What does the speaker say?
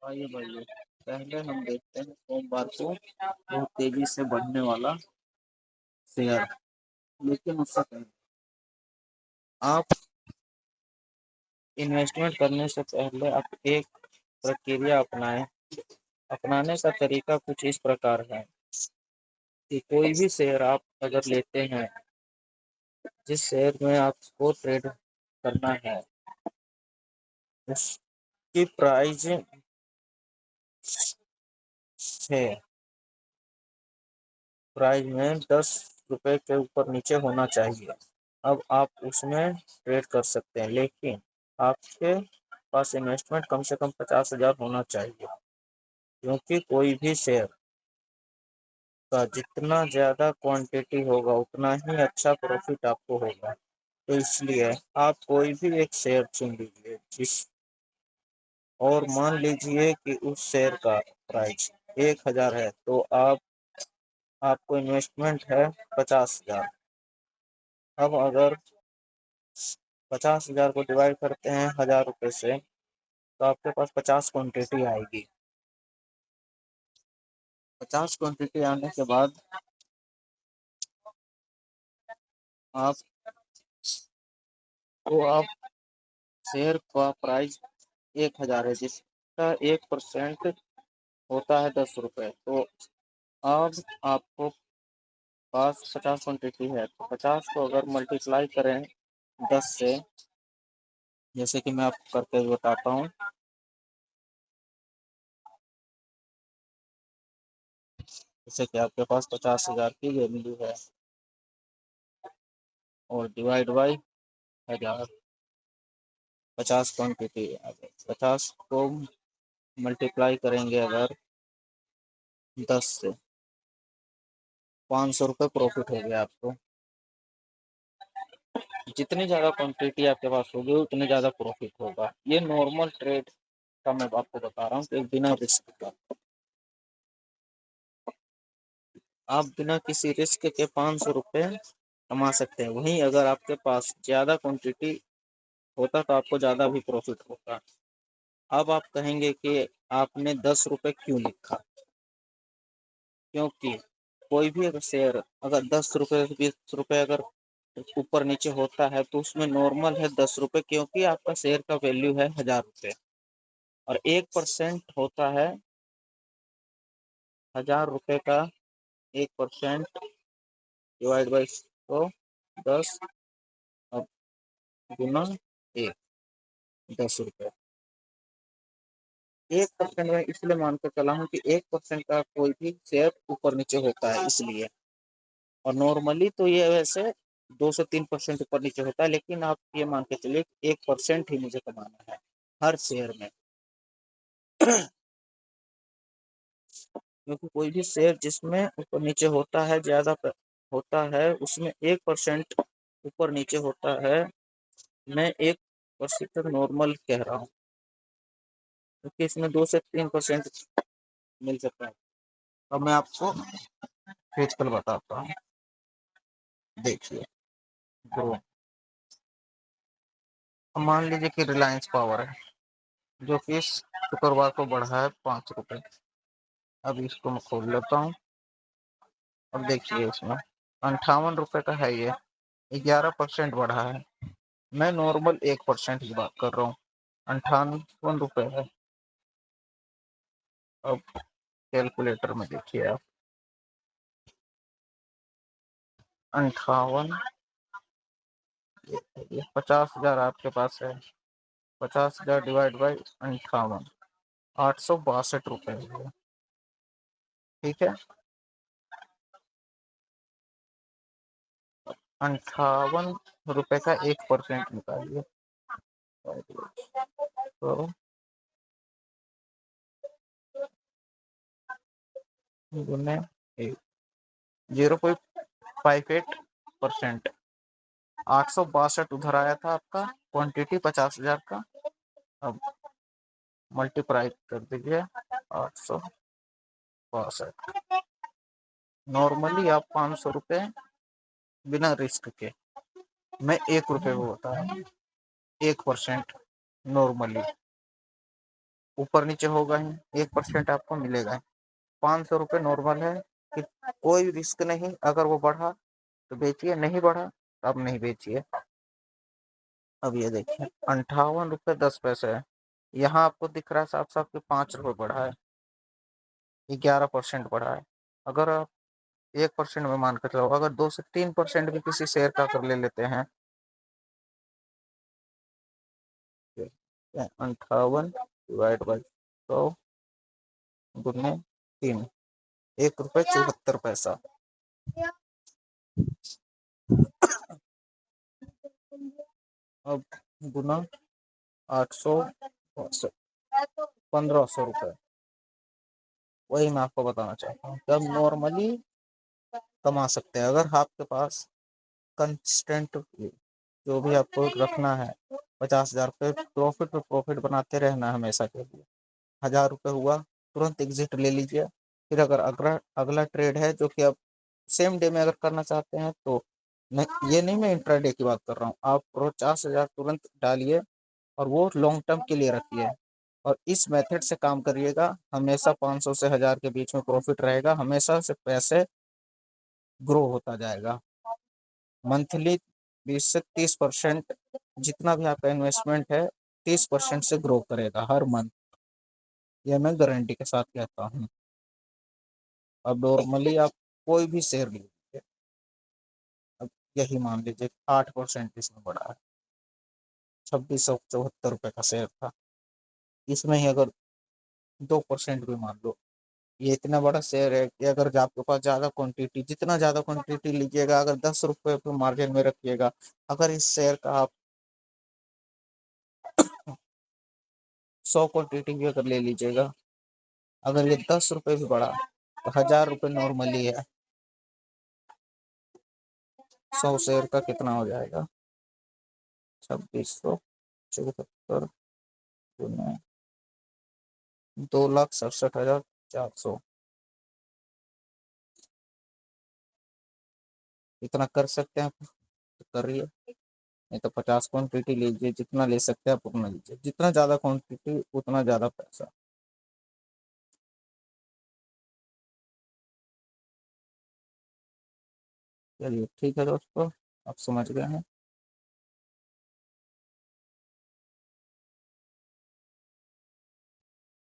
आइए भाइयों, पहले हम देखते हैं सोमवार को बहुत तेजी से बढ़ने वाला शेयर। लेकिन उससे पहले आप इन्वेस्टमेंट करने से पहले आप एक प्रक्रिया अपनाएं। अपनाने का तरीका कुछ इस प्रकार है कि कोई भी शेयर आप अगर लेते हैं, जिस शेयर में आपको ट्रेड करना है उसकी प्राइस है प्राइस में 10 रुपए के ऊपर नीचे होना चाहिए। अब आप उसमें ट्रेड कर सकते हैं, लेकिन आपके पास इन्वेस्टमेंट कम से कम 50,000 होना चाहिए, क्योंकि कोई भी शेयर का जितना ज़्यादा क्वांटिटी होगा उतना ही अच्छा प्रॉफिट आपको होगा। तो इसलिए आप कोई भी एक शेयर चुन लीजिए और मान लीजिए कि उस शेयर का प्राइस 1,000 है, तो आपको इन्वेस्टमेंट है 50,000। अब अगर 50,000 को डिवाइड करते हैं 1,000 रुपये से, तो आपके पास 50 क्वांटिटी आएगी। 50 क्वांटिटी आने के बाद आप शेयर का प्राइस 1,000 है, जिसका 1% होता है 10 रुपये। तो अब आपको पास 50 क्वांटिटी है, तो 50 को अगर मल्टीप्लाई करें 10 से, जैसे कि मैं आपको करके बताता हूँ। जैसे कि आपके पास 50,000 की वैल्यू है और डिवाइड बाई 1,000, 50 क्वांटिटी है। 50 को मल्टीप्लाई करेंगे अगर 10 से, 500 रुपये प्रॉफिट हो गया आपको। जितनी ज़्यादा क्वांटिटी आपके पास होगी उतने ज़्यादा प्रॉफिट होगा। ये नॉर्मल ट्रेड का मैं आपको बता रहा हूँ कि बिना रिस्क का आप बिना किसी रिस्क के 500 रुपये कमा सकते हैं। वहीं अगर आपके पास ज़्यादा क्वांटिटी होता तो आपको ज़्यादा भी प्रॉफिट होता। अब आप कहेंगे कि आपने 10 रुपये क्यों लिखा? क्योंकि कोई भी अगर शेयर अगर 10 रुपये 20 रुपये अगर ऊपर नीचे होता है तो उसमें नॉर्मल है 10 रुपये, क्योंकि आपका शेयर का वैल्यू है 1,000 रुपये और 1% होता है 1,000 रुपये का। 1% डिवाइड बाई 100, 10 अब गुना 1, 10 रुपये। 1% में इसलिए मानकर चला हूँ कि 1% का कोई भी शेयर ऊपर नीचे होता है इसलिए। और नॉर्मली तो ये वैसे 2 से 3% ऊपर नीचे होता है, लेकिन आप ये मान के चलिए 1% ही मुझे कमाना है हर शेयर में। क्योंकि कोई भी शेयर जिसमें ऊपर नीचे होता है, ज्यादा होता है, उसमें 1% ऊपर नीचे होता है। मैं 1% नॉर्मल कह रहा हूँ, क्योंकि इसमें 2 से 3% मिल सकता है। अब मैं आपको खींच कर बताता हूँ, देखिए। तो मान लीजिए कि रिलायंस पावर है, जो कि इस शुक्रवार को बढ़ा है 5 रुपये। अब इसको मैं खोल लेता हूँ। अब देखिए इसमें 58 रुपये का है, ये 11% बढ़ा है। मैं नॉर्मल 1% की बात कर रहा हूँ। 58 रुपये है। अब कैलकुलेटर में देखिए आप, 58, 50,000 आपके पास है, 50,000 डिवाइड बाई 58, 862 रुपये है। ठीक है, 58 रुपये का 1% निकालिए, तो गुने 0.58%। 862 उधर आया था आपका क्वांटिटी 50,000 का। अब मल्टीप्लाई कर दीजिए 862। नॉर्मली आप 500 रुपये बिना रिस्क के, मैं 1 रुपये को बता रहा हूँ, 1% नॉर्मली। ऊपर नीचे होगा ही, 1% आपको मिलेगा ही। 500 रुपये नॉर्मल है कि कोई रिस्क नहीं, अगर वो बढ़ा तो बेचिए, नहीं बढ़ा तो अब नहीं बेचिए। अब ये देखिए 58 रुपये 10 पैसे है। यहाँ आपको दिख रहा है साफ साफ कि 5 रुपये बढ़ा है, 11% बढ़ा है। अगर आप 1% में मान कर चलो, अगर 2 से 3% भी किसी शेयर का कर ले लेते हैं, 58/100 गुने 3, 1 रुपये 74 पैसा। अब गुना 800, 1500 रुपये। वही मैं आपको बताना चाहता हूँ, जब नॉर्मली कमा सकते हैं अगर आपके पास कंस्टेंट जो भी आपको रखना है, 50,000 पे प्रॉफिट बनाते रहना है हमेशा के लिए। 1,000 रुपये हुआ, तुरंत एग्जिट ले लीजिए। फिर अगर अगला अगला ट्रेड है जो कि आप सेम डे में अगर करना चाहते हैं तो ये नहीं, मैं इंट्राडे की बात कर रहा हूँ, आप 50,000 तुरंत डालिए और वो लॉन्ग टर्म के लिए रखिए और इस मेथड से काम करिएगा। हमेशा 500 से 1,000 के बीच में प्रॉफिट रहेगा, हमेशा से पैसे ग्रो होता जाएगा। मंथली 20 से 30%, जितना भी आपका इन्वेस्टमेंट है 30% से ग्रो करेगा हर मंथ, ये मैं गारंटी के साथ कहता हूँ। अब नॉर्मली आप कोई भी शेयर लीजिए, अब यही मान लीजिए 8% इसमें बढ़ा है, 2674 रुपये का शेयर था, इसमें ही अगर 2% भी मान लो, ये इतना बड़ा शेयर है कि अगर आपके पास ज्यादा क्वांटिटी, जितना ज्यादा क्वांटिटी लीजिएगा, अगर 10 रुपये पे मार्जिन में रखिएगा, अगर इस शेयर का आप 100 क्वांटिटी भी अगर ले लीजिएगा, अगर ये 10 रुपये भी बढ़ा तो 1,000 रुपये नॉर्मली है। 100 शेयर का कितना हो जाएगा, 2674 गुने 2,67,400, इतना कर सकते हैं आप तो करिए, नहीं तो 50 क्वांटिटी लीजिए, जितना ले सकते हैं आप उतना लीजिए, जितना ज़्यादा क्वांटिटी उतना ज़्यादा पैसा। चलिए ठीक है दोस्तों, आप समझ गए हैं।